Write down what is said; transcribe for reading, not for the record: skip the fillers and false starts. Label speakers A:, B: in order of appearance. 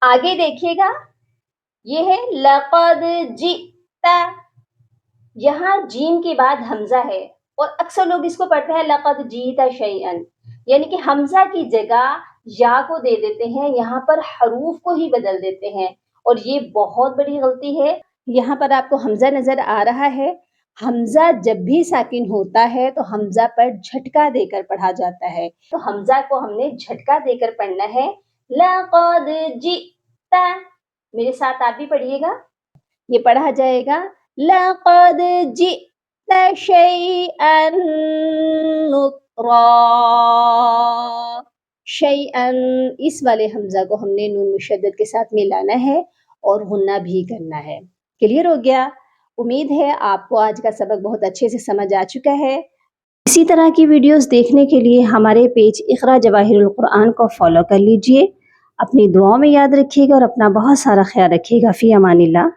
A: आगे देखिएगा, ये है लक़द जिता। यहाँ जीम के बाद हमजा है और अक्सर लोग इसको पढ़ते हैं लक़द जीता शैअन, यानी कि हमजा की जगह या को दे देते हैं, यहाँ पर हरूफ को ही बदल देते हैं और ये बहुत बड़ी गलती है। यहाँ पर आपको हमजा नजर आ रहा है। हमजा जब भी साकिन होता है तो हमजा पर झटका देकर पढ़ा जाता है, तो हमजा को हमने झटका देकर पढ़ना है। लक़द जिता, मेरे साथ आप भी पढ़िएगा। ये पढ़ा जाएगा लक़द जिता शैअन नुक्रा। शैअन, इस वाले हमजा को हमने नून मुशद्दद के साथ मिलाना है और गुन्ना भी करना है। क्लियर हो गया? उम्मीद है आपको आज का सबक बहुत अच्छे से समझ आ चुका है। इसी तरह की वीडियोस देखने के लिए हमारे पेज इक़रा जवाहिरुल कुरान को फॉलो कर लीजिए। अपनी दुआओं में याद रखिएगा और अपना बहुत सारा ख्याल रखिएगा। फ़ी अमानिल्लाह।